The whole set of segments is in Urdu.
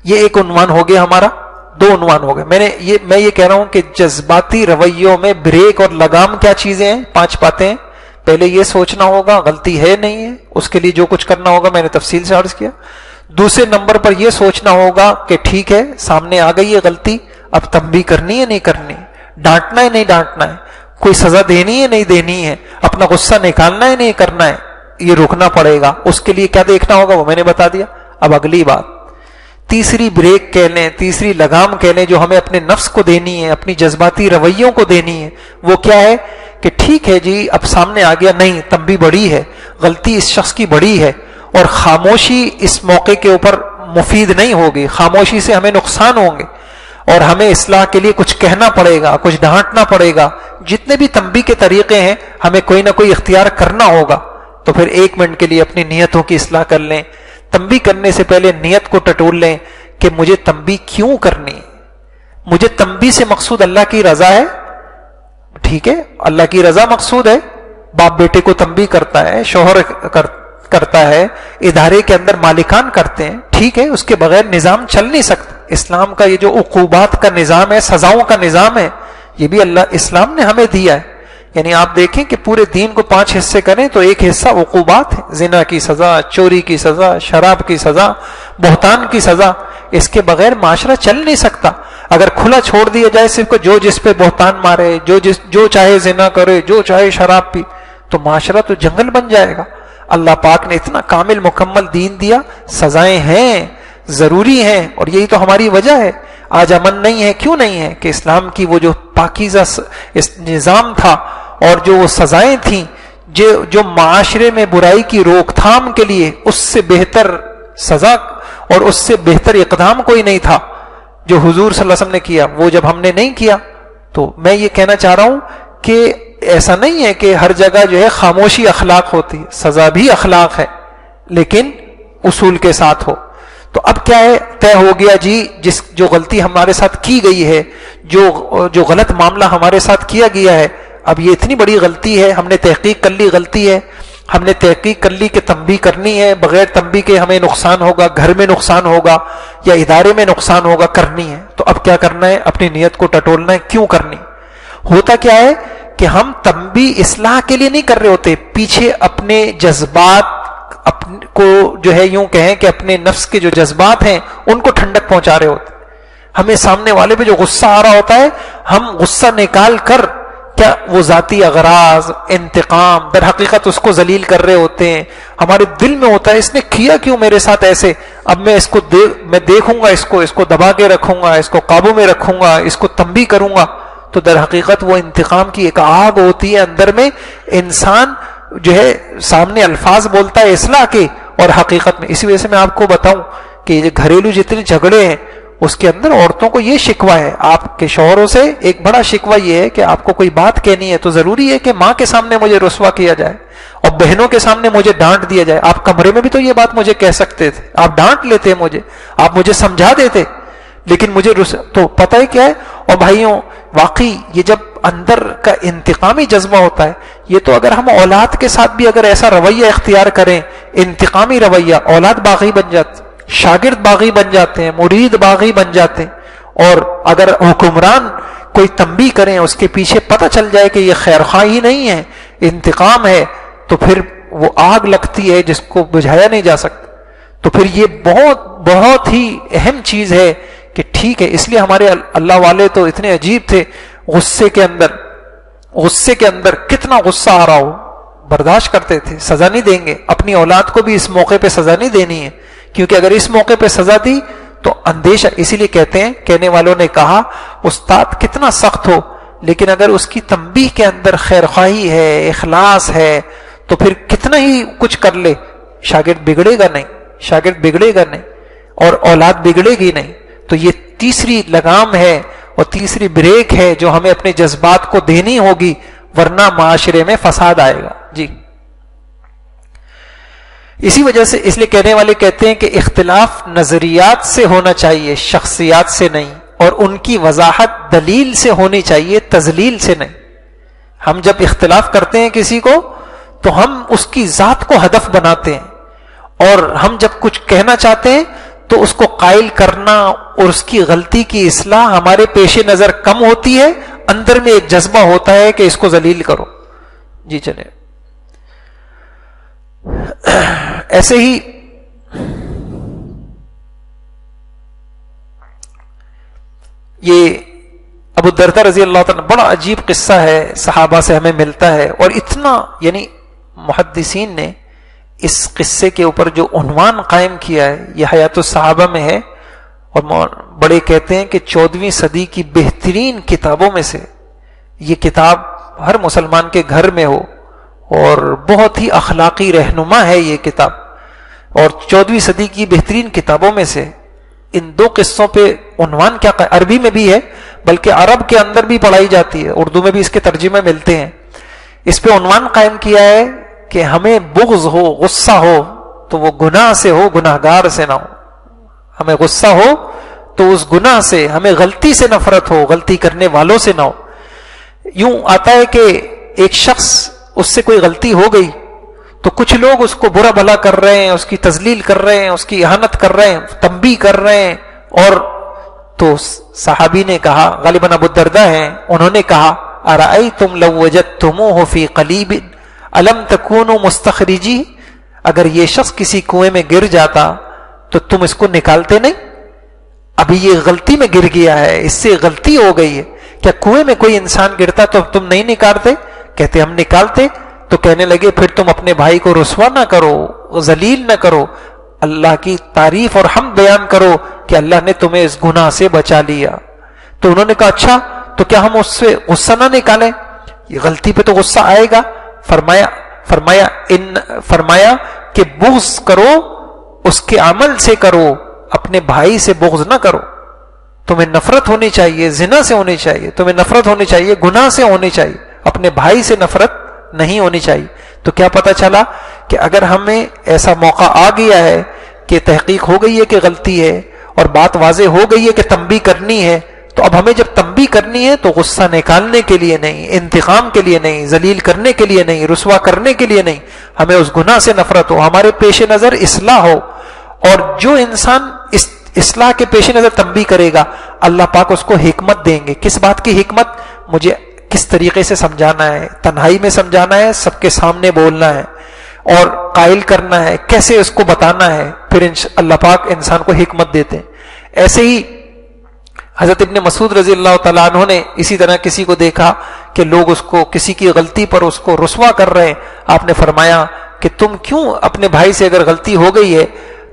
یہ ایک عنوان ہو گیا ہمارا، دو عنوان ہو گئے. میں یہ کہہ رہا ہوں کہ جذباتی رویوں میں بریک اور لگام کیا چیزیں ہیں؟ 5 باتیں ہیں. پہلے یہ سوچنا ہوگا غلطی ہے نہیں ہے، اس کے لیے جو کچھ کرنا ہوگا میں نے تفصیل سے عرض کیا. دوسرے نمبر پر یہ سوچنا ہوگا کہ ٹھیک ہے سامنے آ گئی ہے غلطی، اب تنبیہ کرنی ہے نہیں کرنی، ڈانٹنا ہے نہیں ڈانٹنا ہے، کوئی سزا دینی ہے نہیں دینی ہے، اپنا غصہ نکالنا ہے نہیں کرنا ہے، یہ روکنا پڑے گا. اس کے لیے کیا دیکھنا ہوگا وہ میں نے بتا دیا. اب اگلی بات، تیسری بریک کہہ لیں، تیسری لگام کہہ لیں جو ہمیں اپنے نفس کو دینی ہے، اپنی جذباتی رویوں کو دینی ہے، وہ کیا ہے کہ ٹھیک ہے جی اب سامنے آ گیا، نہیں تنبیہ بڑی ہے، غلطی اس شخص کی بڑی ہے، اور خاموشی اس موقع کے اوپر مفید نہیں ہوگی، خاموشی سے ہمیں نقصان ہوں گے اور ہمیں اصلاح کے لیے کچھ کہنا پڑے گا، کچھ ڈانٹنا پڑے گا. جتنے بھی تنبیہ کے طریقے ہیں ہمیں کوئی نہ کوئی اختیار کرنا ہوگا. تو پھر 1 منٹ کے لیے اپنی نیتوں کی اصلاح کر لیں. تنبیہ کرنے سے پہلے نیت کو ٹٹول لیں کہ مجھے تنبیہ کیوں کرنی ہے. مجھے تنبیہ سے مقصود اللہ کی رضا ہے، ٹھیک ہے اللہ کی رضا مقصود ہے. باپ بیٹے کو تنبیہ کرتا ہے، شوہر کرتا ہے، ادارے کے اندر مالکان کرتے ہیں، ٹھیک ہے اس کے بغیر نظام چل نہیں سکتا. اسلام کا یہ جو عقوبات کا نظام ہے، سزاؤں کا نظام ہے، یہ بھی اللہ اسلام نے ہمیں دیا ہے. یعنی آپ دیکھیں کہ پورے دین کو 5 حصے کریں تو ایک حصہ عقوبات ہے، زنا کی سزا، چوری کی سزا، شراب کی سزا، بہتان کی سزا. اس کے بغیر معاشرہ چل نہیں سکتا. اگر کھلا چھوڑ دیا جائے صرف کو جو جس پہ بہتان مارے، جو چاہے زنا کرے، جو چاہے شراب پی، تو معاشرہ تو جنگل بن جائے گا. اللہ پاک نے اتنا کامل مکمل دین دیا، سزائیں ہیں، ضروری ہیں، اور یہی تو ہماری وجہ ہے. آج امن نہیں ہے، کیوں نہیں ہے؟ کہ اسلام کی وہ جو پاکیزہ نظام تھا اور جو وہ سزائیں تھیں جو معاشرے میں برائی کی روک تھام کے لیے، اس سے بہتر سزا اور اس سے بہتر اقدام کوئی نہیں تھا جو حضور صلی اللہ علیہ وسلم نے کیا. وہ جب ہم نے نہیں کیا تو میں یہ کہنا چاہ رہا ہوں کہ ایسا نہیں ہے کہ ہر جگہ جو ہے خاموشی اخلاق ہوتی ہے، سزا بھی اخلاق ہے لیکن اصول کے ساتھ ہو. تو اب کیا ہے، طے ہو گیا جی جو غلطی ہمارے ساتھ کی گئی ہے، جو غلط معاملہ ہمارے ساتھ کیا گیا ہے، اب یہ اتنی بڑی غلطی ہے، ہم نے تحقیق کر لی غلطی ہے، ہم نے تحقیق کر لی کہ تنبیہ کرنی ہے، بغیر تنبیہ کے ہمیں نقصان ہوگا، گھر میں نقصان ہوگا یا ادارے میں نقصان ہوگا، کرنی ہے. تو اب کیا کرنا ہے؟ اپنی نیت کو ٹٹولنا ہے. کیوں کرنی؟ ہوتا کیا ہے کہ ہم تنبیہ اصلاح کے لیے نہیں کر رہے ہوتے، پیچھے اپنے جذبات کو جو ہے یوں کہیں کہ اپنے نفس کے جو جذبات ہیں ان کو ٹھنڈک پہنچا رہے ہوتے. ہمیں سامنے والے پہ جو غصہ آ رہا ہوتا ہے، ہم غصہ نکال کر کیا وہ ذاتی اغراض، انتقام، در حقیقت اس کو ذلیل کر رہے ہوتے ہیں. ہمارے دل میں ہوتا ہے اس نے کیا کیوں میرے ساتھ ایسے، اب میں اس کو میں دیکھوں گا، اس کو دبا کے رکھوں گا، اس کو قابو میں رکھوں گا، اس کو تنبیہ کروں گا. تو در حقیقت وہ انتقام کی ایک آگ ہوتی ہے اندر میں. انسان جو ہے سامنے الفاظ بولتا ہے اصلاح کے، اور حقیقت میں اسی وجہ سے میں آپ کو بتاؤں کہ یہ گھریلو جتنے جھگڑے ہیں اس کے اندر عورتوں کو یہ شکوہ ہے آپ کے شوہروں سے. ایک بڑا شکوہ یہ ہے کہ آپ کو کوئی بات کہنی ہے تو ضروری ہے کہ ماں کے سامنے مجھے رسوا کیا جائے اور بہنوں کے سامنے مجھے ڈانٹ دیا جائے. آپ کمرے میں بھی تو یہ بات مجھے کہہ سکتے تھے، آپ ڈانٹ لیتے مجھے، آپ مجھے سمجھا دیتے، لیکن مجھے تو پتہ ہے کیا ہے. اور بھائیوں واقعی یہ جب اندر کا انتقامی جذبہ ہوتا ہے، یہ تو اگر ہم اولاد کے ساتھ بھی اگر ایسا رویہ اختیار کریں، انتقامی رویہ، اولاد باغی بن جاتی، شاگرد باغی بن جاتے ہیں، مرید باغی بن جاتے ہیں. اور اگر حکمران کوئی تنبیہ کریں، اس کے پیچھے پتہ چل جائے کہ یہ خیرخواہی نہیں ہے، انتقام ہے، تو پھر وہ آگ لگتی ہے جس کو بجھایا نہیں جا سکتا. تو پھر یہ بہت بہت ہی اہم چیز ہے کہ ٹھیک ہے. اس لیے ہمارے اللہ والے تو اتنے عجیب تھے، غصے کے اندر کتنا غصہ آ رہا ہو برداشت کرتے تھے، سزا نہیں دیں گے. اپنی اولاد کو بھی اس موقع پہ سزا نہیں دینی ہے، کیونکہ اگر اس موقع پہ سزا دی تو اندیشہ. اسی لیے کہتے ہیں، کہنے والوں نے کہا استاد کتنا سخت ہو لیکن اگر اس کی تنبیہ کے اندر خیرخواہی ہے، اخلاص ہے، تو پھر کتنا ہی کچھ کر لے شاگرد بگڑے گا نہیں اور اولاد بگڑے گی نہیں. تو یہ تیسری لگام ہے اور تیسری بریک ہے جو ہمیں اپنے جذبات کو دینی ہوگی، ورنہ معاشرے میں فساد آئے گا. جی اسی وجہ سے اس لیے کہنے والے کہتے ہیں کہ اختلاف نظریات سے ہونا چاہیے، شخصیات سے نہیں، اور ان کی وضاحت دلیل سے ہونی چاہیے، تذلیل سے نہیں. ہم جب اختلاف کرتے ہیں کسی کو تو ہم اس کی ذات کو ہدف بناتے ہیں، اور ہم جب کچھ کہنا چاہتے ہیں تو اس کو قائل کرنا اور اس کی غلطی کی اصلاح ہمارے پیش نظر کم ہوتی ہے، اندر میں ایک جذبہ ہوتا ہے کہ اس کو ذلیل کرو. جی چلے. ایسے ہی یہ ابو الدرداء رضی اللہ تعالیٰ، بڑا عجیب قصہ ہے، صحابہ سے ہمیں ملتا ہے، اور اتنا یعنی محدثین نے اس قصے کے اوپر جو عنوان قائم کیا ہے یہ حیات الصحابہ میں ہے، اور بڑے کہتے ہیں کہ 14ویں صدی کی بہترین کتابوں میں سے یہ کتاب ہر مسلمان کے گھر میں ہو، اور بہت ہی اخلاقی رہنما ہے یہ کتاب. اور 14ویں صدی کی بہترین کتابوں میں سے ان دو قصوں پہ عنوان کیا، عربی میں بھی ہے بلکہ عرب کے اندر بھی پڑھائی جاتی ہے، اردو میں بھی اس کے ترجمے ملتے ہیں. اس پہ عنوان قائم کیا ہے کہ ہمیں بغض ہو، غصہ ہو تو وہ گناہ سے ہو، گناہگار سے نہ ہو. ہمیں غصہ ہو تو اس گناہ سے، ہمیں غلطی سے نفرت ہو، غلطی کرنے والوں سے نہ ہو. یوں آتا ہے کہ ایک شخص، اس سے کوئی غلطی ہو گئی تو کچھ لوگ اس کو برا بھلا کر رہے ہیں، اس کی تذلیل کر رہے ہیں، اس کی اہانت کر رہے ہیں، تنبیہ کر رہے ہیں. اور تو صحابی نے کہا، غالباً ابو الدرداء ہیں، انہوں نے کہا ارأیتم لو وجدتموہ فی قلیب الم تکونوا مستخرجی، اگر یہ شخص کسی کنویں میں گر جاتا تو تم اس کو نکالتے نہیں؟ ابھی یہ غلطی میں گر گیا ہے، اس سے غلطی ہو گئی ہے، کیا کنویں میں کوئی انسان گرتا تو تم نہیں نکالتے؟ کہتے ہم نکالتے. تو کہنے لگے پھر تم اپنے بھائی کو رسوا نہ کرو، ذلیل نہ کرو، اللہ کی تعریف اور حمد بیان کرو کہ اللہ نے تمہیں اس گناہ سے بچا لیا. تو انہوں نے کہا اچھا تو کیا ہم اس سے غصہ نہ نکالیں؟ یہ غلطی پہ تو غصہ آئے گا. فرمایا کہ بغض کرو، اس کے عمل سے کرو، اپنے بھائی سے بغض نہ کرو. تمہیں نفرت ہونی چاہیے، زنا سے ہونی چاہیے، تمہیں نفرت ہونی چاہیے، گناہ سے ہونی چاہیے، اپنے بھائی سے نفرت نہیں ہونی چاہیے. تو کیا پتا چلا کہ اگر ہمیں ایسا موقع آ گیا ہے کہ تحقیق ہو گئی ہے کہ غلطی ہے اور بات واضح ہو گئی ہے کہ تنبیہ کرنی ہے، تو اب ہمیں جب تنبیہ کرنی ہے تو غصہ نکالنے کے لیے نہیں، انتقام کے لیے نہیں، ذلیل کرنے کے لیے نہیں، رسوا کرنے کے لیے نہیں، ہمیں اس گناہ سے نفرت ہو، ہمارے پیش نظر اصلاح ہو. اور جو انسان اصلاح کے پیش نظر تنبیہ کرے گا اللہ پاک اس کو حکمت دیں گے. کس بات کی حکمت؟ مجھے کس طریقے سے سمجھانا ہے، تنہائی میں سمجھانا ہے، سب کے سامنے بولنا ہے اور قائل کرنا ہے، کیسے اس کو بتانا ہے، پھر اللہ پاک انسان کو حکمت دیتے ہیں. ایسے ہی حضرت ابن مسعود رضی اللہ تعالیٰ عنہ نے اسی طرح کسی کو دیکھا کہ لوگ اس کو کسی کی غلطی پر اس کو رسوا کر رہے ہیں. آپ نے فرمایا کہ تم کیوں اپنے بھائی سے اگر غلطی ہو گئی ہے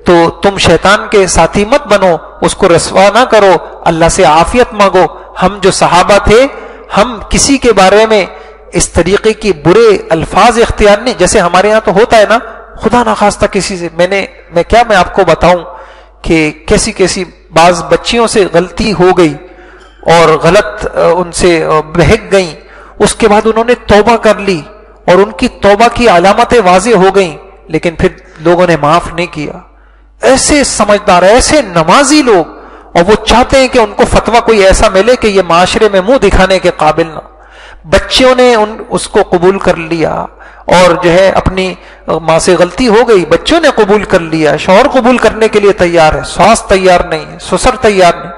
تو تم شیطان کے ساتھی مت بنو، اس کو رسوا نہ کرو، اللہ سے عافیت مانگو. ہم جو صحابہ تھے، ہم کسی کے بارے میں اس طریقے کی برے الفاظ اختیار نہیں، جیسے ہمارے ہاں تو ہوتا ہے نا، خدا نخواستہ کسی سے میں آپ کو بتاؤں کہ کیسی بعض بچیوں سے غلطی ہو گئی اور غلط ان سے بہک گئیں، اس کے بعد انہوں نے توبہ کر لی اور ان کی توبہ کی علامتیں واضح ہو گئیں، لیکن پھر لوگوں نے معاف نہیں کیا. ایسے سمجھدار، ایسے نمازی لوگ، اور وہ چاہتے ہیں کہ ان کو فتویٰ کوئی ایسا ملے کہ یہ معاشرے میں منہ دکھانے کے قابل نہ. بچوں نے اس کو قبول کر لیا، اور جو ہے اپنی ماں سے غلطی ہو گئی، بچوں نے قبول کر لیا، شوہر قبول کرنے کے لیے تیار ہے، ساس تیار نہیں ہے، سسر تیار نہیں.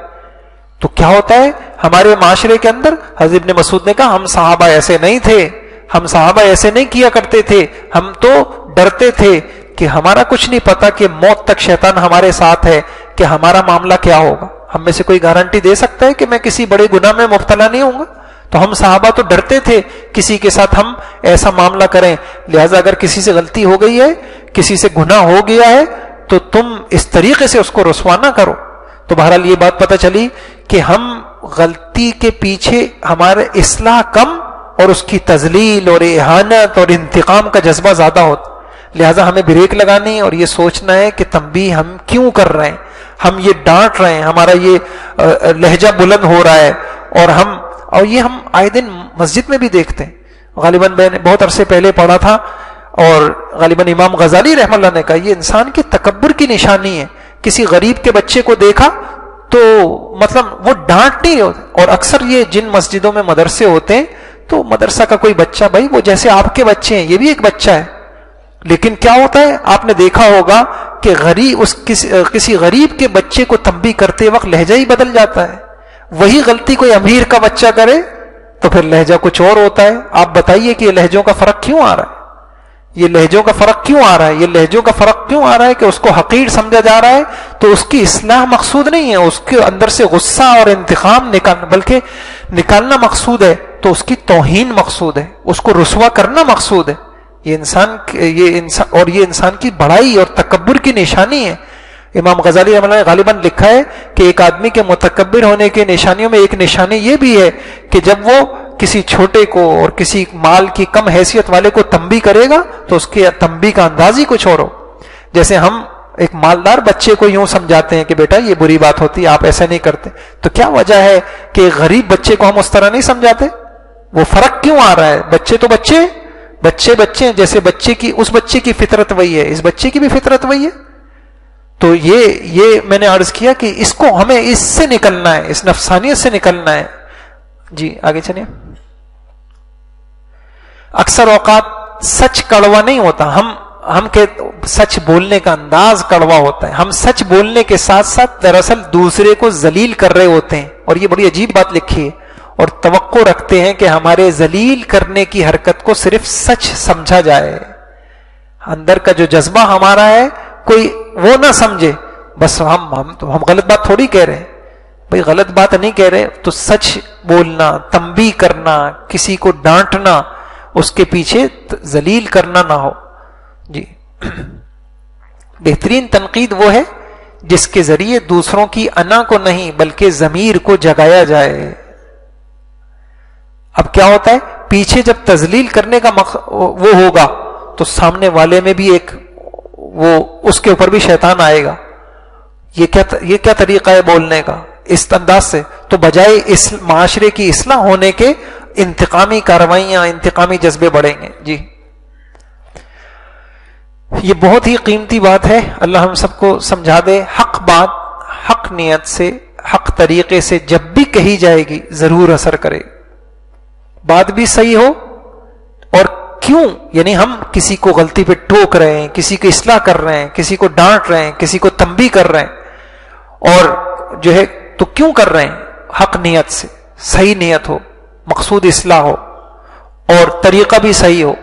تو کیا ہوتا ہے ہمارے معاشرے کے اندر؟ حضرت ابن مسعود نے کہا ہم صحابہ ایسے نہیں تھے، ہم صحابہ ایسے نہیں کیا کرتے تھے، ہم تو ڈرتے تھے کہ ہمارا کچھ نہیں پتا کہ موت تک شیطان ہمارے ساتھ ہے، کہ ہمارا معاملہ کیا ہوگا. ہم میں سے کوئی گارنٹی دے سکتا ہے کہ میں کسی بڑے گناہ میں مبتلا نہیں ہوں گا؟ تو ہم صحابہ تو ڈرتے تھے کسی کے ساتھ ہم ایسا معاملہ کریں. لہٰذا اگر کسی سے غلطی ہو گئی ہے، کسی سے گناہ ہو گیا ہے، تو تم اس طریقے سے اس کو رسوا نہ کرو. تو بہرحال یہ بات پتہ چلی کہ ہم غلطی کے پیچھے ہمارے اصلاح کم اور اس کی تذلیل اور اہانت اور انتقام کا جذبہ زیادہ ہوتا. لہٰذا ہمیں بریک لگانی اور یہ سوچنا ہے کہ تنبیہ ہم کیوں کر رہے ہیں، ہم یہ ڈانٹ رہے ہیں، ہمارا یہ لہجہ بلند ہو رہا ہے، اور یہ ہم آئے دن مسجد میں بھی دیکھتے ہیں. غالباً میں نے بہت عرصے پہلے پڑھا تھا، اور غالباً امام غزالی رحمہ اللہ نے کہا یہ انسان کے تکبر کی نشانی ہے. کسی غریب کے بچے کو دیکھا تو مطلب وہ ڈانٹ نہیں ہوتے. اور اکثر یہ جن مسجدوں میں مدرسے ہوتے ہیں تو مدرسہ کا کوئی بچہ، بھائی وہ جیسے آپ کے بچے ہیں، یہ بھی ایک بچہ ہے، لیکن کیا ہوتا ہے، آپ نے دیکھا ہوگا کہ کسی غریب کے بچے کو تنبیہ کرتے وقت لہجہ ہی بدل جاتا ہے. وہی غلطی کوئی امیر کا بچہ کرے تو پھر لہجہ کچھ اور ہوتا ہے. آپ بتائیے کہ یہ لہجوں کا فرق کیوں آ رہا ہے؟ یہ لہجوں کا فرق کیوں آ رہا ہے؟ یہ لہجوں کا فرق کیوں آ رہا ہے کہ اس کو حقیر سمجھا جا رہا ہے تو اس کی اصلاح مقصود نہیں ہے، اس کے اندر سے غصہ اور انتقام بلکہ نکالنا مقصود ہے، تو اس کی توہین مقصود ہے، اس کو رسوا کرنا مقصود ہے. یہ انسان کی بڑائی اور تکبر کی نشانی ہے. امام غزالی رحمہ اللہ نے غالباً لکھا ہے کہ ایک آدمی کے متکبر ہونے کے نشانیوں میں ایک نشانی یہ بھی ہے کہ جب وہ کسی چھوٹے کو اور کسی مال کی کم حیثیت والے کو تنبیہ کرے گا تو اس کے تنبیہ کا انداز ہی کچھ اور ہو. جیسے ہم ایک مالدار بچے کو یوں سمجھاتے ہیں کہ بیٹا یہ بری بات ہوتی ہے، آپ ایسا نہیں کرتے، تو کیا وجہ ہے کہ ایک غریب بچے کو ہم اس طرح نہیں سمجھاتے؟ وہ فرق کیوں آ رہا ہے؟ بچے تو بچے ہیں، جیسے اس بچے کی فطرت وہی ہے، اس بچے کی بھی فطرت وہی ہے. تو یہ میں نے عرض کیا کہ اس کو ہمیں اس سے نکلنا ہے، اس نفسانیت سے نکلنا ہے. جی آگے چلیے. اکثر اوقات سچ کڑوا نہیں ہوتا، ہم کہ سچ بولنے کا انداز کڑوا ہوتا ہے. ہم سچ بولنے کے ساتھ ساتھ دراصل دوسرے کو ذلیل کر رہے ہوتے ہیں. اور یہ بڑی عجیب بات لکھی ہے، اور توقع رکھتے ہیں کہ ہمارے ذلیل کرنے کی حرکت کو صرف سچ سمجھا جائے. اندر کا جو جذبہ ہمارا ہے کوئی وہ نہ سمجھے، بس ہم غلط بات تھوڑی کہہ رہے ہیں. بھئی غلط بات نہیں کہہ رہے تو سچ بولنا، تنبیہ کرنا، کسی کو ڈانٹنا، اس کے پیچھے ذلیل کرنا نہ ہو. جی بہترین تنقید وہ ہے جس کے ذریعے دوسروں کی انا کو نہیں بلکہ ضمیر کو جگایا جائے. اب کیا ہوتا ہے، پیچھے جب تذلیل کرنے کا وہ ہوگا تو سامنے والے میں بھی اس کے اوپر بھی شیطان آئے گا. یہ کیا طریقہ ہے بولنے کا اس انداز سے؟ تو بجائے اس معاشرے کی اصلاح ہونے کے انتقامی کارروائیاں، انتقامی جذبے بڑھیں گے. جی یہ بہت ہی قیمتی بات ہے، اللہ ہم سب کو سمجھا دے. حق بات حق نیت سے، حق طریقے سے جب بھی کہی جائے گی ضرور اثر کرے. بات بھی صحیح ہو، اور کیوں یعنی ہم کسی کو غلطی پہ ٹوک رہے ہیں، کسی کی اصلاح کر رہے ہیں، کسی کو ڈانٹ رہے ہیں، کسی کو تنبیہ کر رہے ہیں، اور جو ہے تو کیوں کر رہے ہیں؟ حق نیت سے، صحیح نیت ہو، مقصود اصلاح ہو، اور طریقہ بھی صحیح ہو،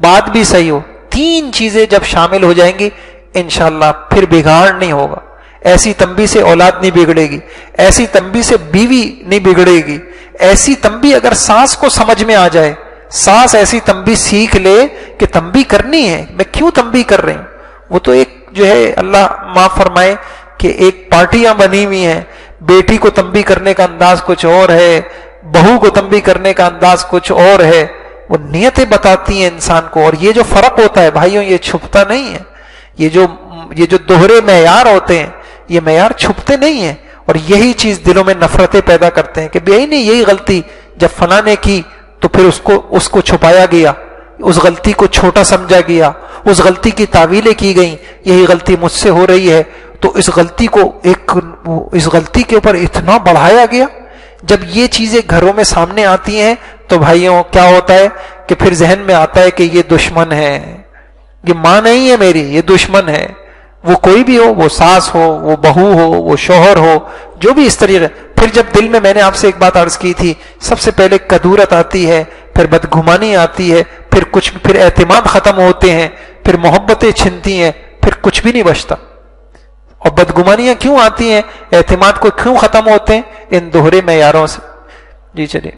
بات بھی صحیح ہو. 3 چیزیں جب شامل ہو جائیں گی انشاءاللہ پھر بگاڑ نہیں ہوگا. ایسی تنبیہ سے اولاد نہیں بگڑے گی، ایسی تنبیہ سے بیوی نہیں بگڑے گی. ایسی تنبیہ اگر ساس کو سمجھ میں آ جائے، ساس ایسی تنبیہ سیکھ لے کہ تنبیہ کرنی ہے، میں کیوں تنبیہ کر رہی ہوں. وہ تو ایک جو ہے اللہ معاف فرمائے کہ ایک پارٹیاں بنی ہوئی ہیں. بیٹی کو تنبیہ کرنے کا انداز کچھ اور ہے، بہو کو تنبیہ کرنے کا انداز کچھ اور ہے. وہ نیتیں بتاتی ہیں انسان کو. اور یہ جو فرق ہوتا ہے بھائیوں، یہ چھپتا نہیں ہے. یہ جو دوہرے معیار ہوتے ہیں یہ معیار چھپتے نہیں ہیں. اور یہی چیز دلوں میں نفرتیں پیدا کرتے ہیں کہ بھائی نہیں، یہی غلطی جب فلاں نے کی تو پھر اس کو چھپایا گیا، اس غلطی کو چھوٹا سمجھا گیا، اس غلطی کی تعویلیں کی گئیں. یہی غلطی مجھ سے ہو رہی ہے تو اس غلطی کے اوپر اتنا بڑھایا گیا. جب یہ چیزیں گھروں میں سامنے آتی ہیں تو بھائیوں کیا ہوتا ہے کہ پھر ذہن میں آتا ہے کہ یہ دشمن ہے، یہ ماں نہیں ہے میری، یہ دشمن ہے. وہ کوئی بھی ہو، وہ ساس ہو، وہ بہو ہو، وہ شوہر ہو، جو بھی اس طریقے. پھر جب دل میں نے آپ سے ایک بات عرض کی تھی، سب سے پہلے کدورت آتی ہے، پھر بدگمانی آتی ہے، پھر اعتماد ختم ہوتے ہیں، پھر محبتیں چھنتی ہیں، پھر کچھ بھی نہیں بچتا. اور بدگمانیاں کیوں آتی ہیں، اعتماد کو کیوں ختم ہوتے ہیں؟ ان دوہرے معیاروں سے. جی چلیے.